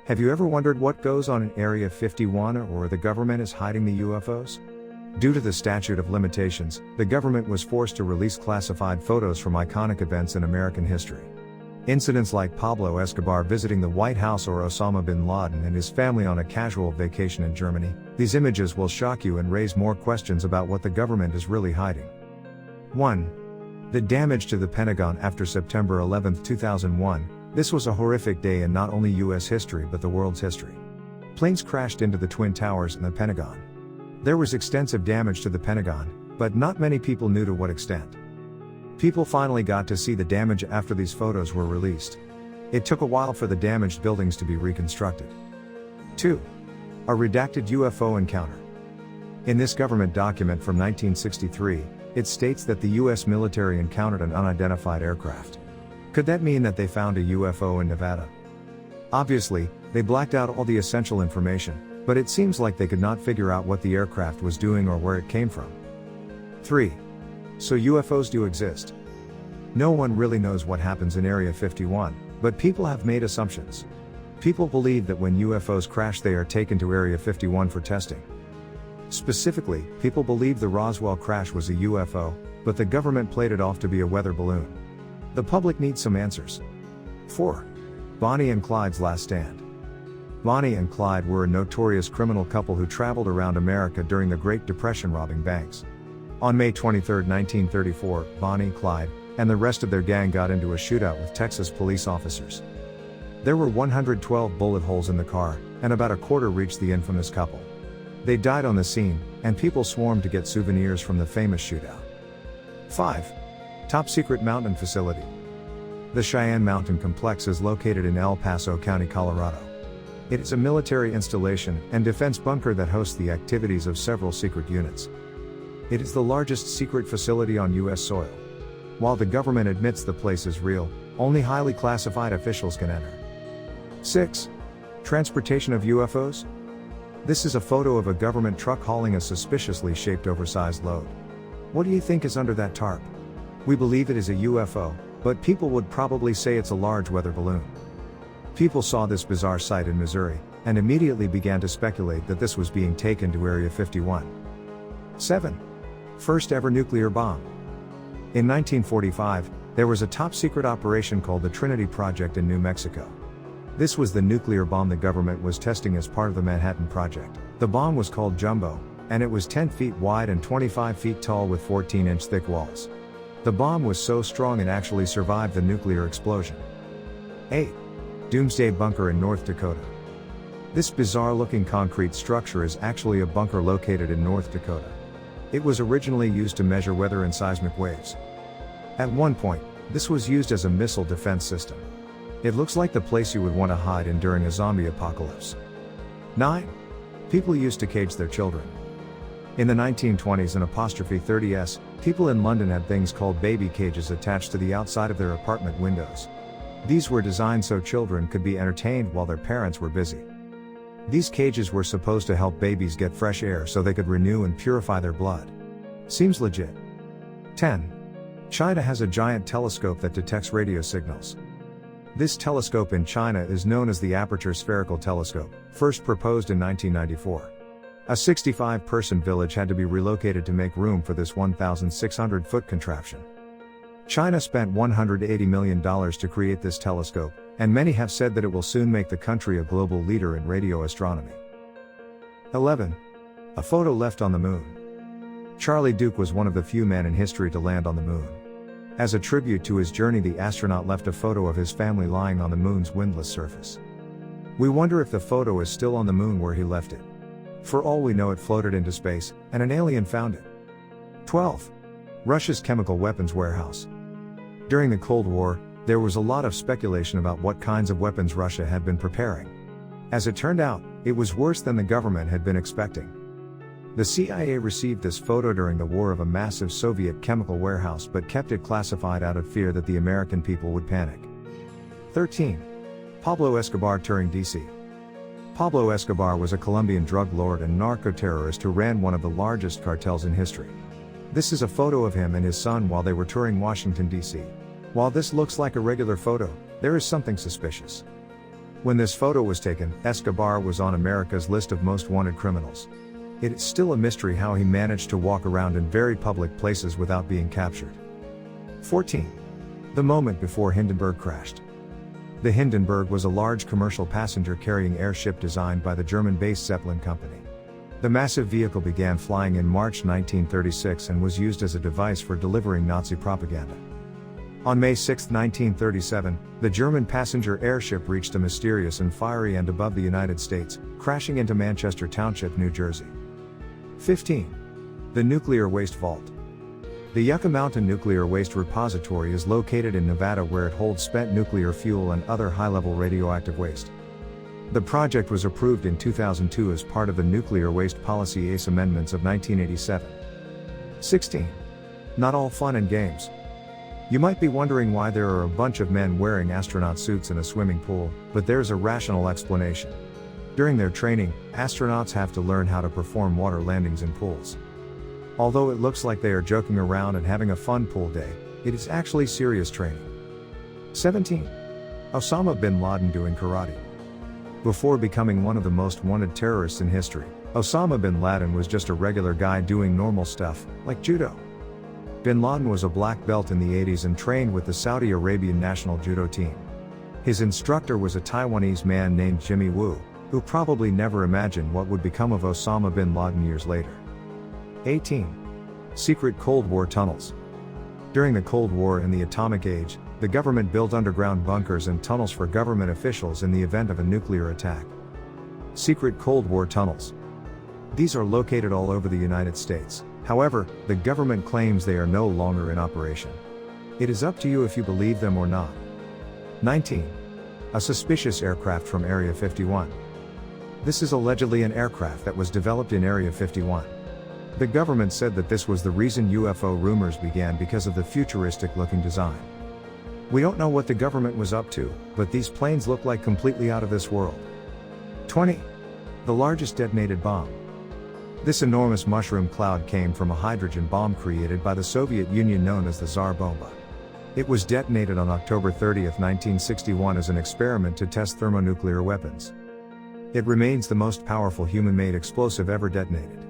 Have you ever wondered what goes on in Area 51 or the government is hiding the UFOs? Due to the statute of limitations, the government was forced to release classified photos from iconic events in American history. Incidents like Pablo Escobar visiting the White House or Osama Bin Laden and his family on a casual vacation in Germany, these images will shock you and raise more questions about what the government is really hiding. 1. The damage to the Pentagon after September 11, 2001. This was a horrific day in not only US history but the world's history. Planes crashed into the Twin Towers and the Pentagon. There was extensive damage to the Pentagon, but not many people knew to what extent. People finally got to see the damage after these photos were released. It took a while for the damaged buildings to be reconstructed. 2. A redacted UFO encounter. In this government document from 1963, it states that the US military encountered an unidentified aircraft. Could that mean that they found a UFO in Nevada? Obviously, they blacked out all the essential information, but it seems like they could not figure out what the aircraft was doing or where it came from. 3. So UFOs do exist. No one really knows what happens in Area 51, but people have made assumptions. People believe that when UFOs crash they are taken to Area 51 for testing. Specifically, people believe the Roswell crash was a UFO, but the government played it off to be a weather balloon. The public needs some answers. 4. Bonnie and Clyde's last stand. Bonnie and Clyde were a notorious criminal couple who traveled around America during the Great Depression robbing banks. On May 23, 1934, Bonnie, Clyde, and the rest of their gang got into a shootout with Texas police officers. There were 112 bullet holes in the car, and about a quarter reached the infamous couple. They died on the scene, and people swarmed to get souvenirs from the famous shootout. 5. Top secret mountain facility. The Cheyenne Mountain Complex is located in El Paso County, Colorado. It is a military installation and defense bunker that hosts the activities of several secret units. It is the largest secret facility on U.S. soil. While the government admits the place is real, only highly classified officials can enter. 6. Transportation of UFOs. This is a photo of a government truck hauling a suspiciously shaped oversized load. What do you think is under that tarp? We believe it is a UFO, but people would probably say it's a large weather balloon. People saw this bizarre sight in Missouri, and immediately began to speculate that this was being taken to Area 51. 7. First ever nuclear bomb. In 1945, there was a top-secret operation called the Trinity Project in New Mexico. This was the nuclear bomb the government was testing as part of the Manhattan Project. The bomb was called Jumbo, and it was 10 feet wide and 25 feet tall with 14-inch thick walls. The bomb was so strong it actually survived the nuclear explosion. 8. Doomsday Bunker in North Dakota. This bizarre-looking concrete structure is actually a bunker located in North Dakota. It was originally used to measure weather and seismic waves. At one point, this was used as a missile defense system. It looks like the place you would want to hide in during a zombie apocalypse. 9. People used to cage their children. In the 1920s and '30s, people in London had things called baby cages attached to the outside of their apartment windows. These were designed so children could be entertained while their parents were busy. These cages were supposed to help babies get fresh air so they could renew and purify their blood. Seems legit. 10. China has a giant telescope that detects radio signals. This telescope in China is known as the Aperture Spherical Telescope, first proposed in 1994. A 65-person village had to be relocated to make room for this 1,600-foot contraption. China spent $180 million to create this telescope, and many have said that it will soon make the country a global leader in radio astronomy. 11. A photo left on the moon. Charlie Duke was one of the few men in history to land on the moon. As a tribute to his journey, the astronaut left a photo of his family lying on the moon's windless surface. We wonder if the photo is still on the moon where he left it. For all we know, it floated into space, and an alien found it. 12. Russia's chemical weapons warehouse. During the Cold War, there was a lot of speculation about what kinds of weapons Russia had been preparing. As it turned out, it was worse than the government had been expecting. The CIA received this photo during the war of a massive Soviet chemical warehouse but kept it classified out of fear that the American people would panic. 13. Pablo Escobar touring DC. Pablo Escobar was a Colombian drug lord and narco-terrorist who ran one of the largest cartels in history. This is a photo of him and his son while they were touring Washington, D.C. While this looks like a regular photo, there is something suspicious. When this photo was taken, Escobar was on America's list of most wanted criminals. It is still a mystery how he managed to walk around in very public places without being captured. 14. The moment before Hindenburg crashed. The Hindenburg was a large commercial passenger-carrying airship designed by the German-based Zeppelin company. The massive vehicle began flying in March 1936 and was used as a device for delivering Nazi propaganda. On May 6, 1937, the German passenger airship reached a mysterious and fiery end above the United States, crashing into Manchester Township, New Jersey. 15. The nuclear waste vault. The Yucca Mountain Nuclear Waste Repository is located in Nevada, where it holds spent nuclear fuel and other high-level radioactive waste. The project was approved in 2002 as part of the Nuclear Waste Policy ACE Amendments of 1987. 16. Not all fun and games. You might be wondering why there are a bunch of men wearing astronaut suits in a swimming pool, but there's a rational explanation. During their training, astronauts have to learn how to perform water landings in pools. Although it looks like they are joking around and having a fun pool day, it is actually serious training. 17. Osama Bin Laden doing karate. Before becoming one of the most wanted terrorists in history, Osama Bin Laden was just a regular guy doing normal stuff, like judo. Bin Laden was a black belt in the 80s and trained with the Saudi Arabian national judo team. His instructor was a Taiwanese man named Jimmy Wu, who probably never imagined what would become of Osama Bin Laden years later. 18. Secret Cold War tunnels. During the Cold War and the atomic age, the government built underground bunkers and tunnels for government officials in the event of a nuclear attack. Secret Cold War tunnels. These are located all over the United States. However, the government claims they are no longer in operation. It is up to you if you believe them or not. 19. A suspicious aircraft from Area 51. This is allegedly an aircraft that was developed in Area 51. The government said that this was the reason UFO rumors began, because of the futuristic-looking design. We don't know what the government was up to, but these planes look like completely out of this world. 20. The largest detonated bomb. This enormous mushroom cloud came from a hydrogen bomb created by the Soviet Union known as the Tsar Bomba. It was detonated on October 30, 1961 as an experiment to test thermonuclear weapons. It remains the most powerful human-made explosive ever detonated.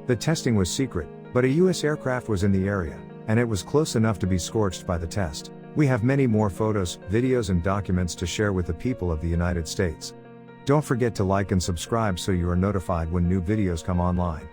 The testing was secret, but a US aircraft was in the area, and it was close enough to be scorched by the test. We have many more photos, videos and documents to share with the people of the United States. Don't forget to like and subscribe so you are notified when new videos come online.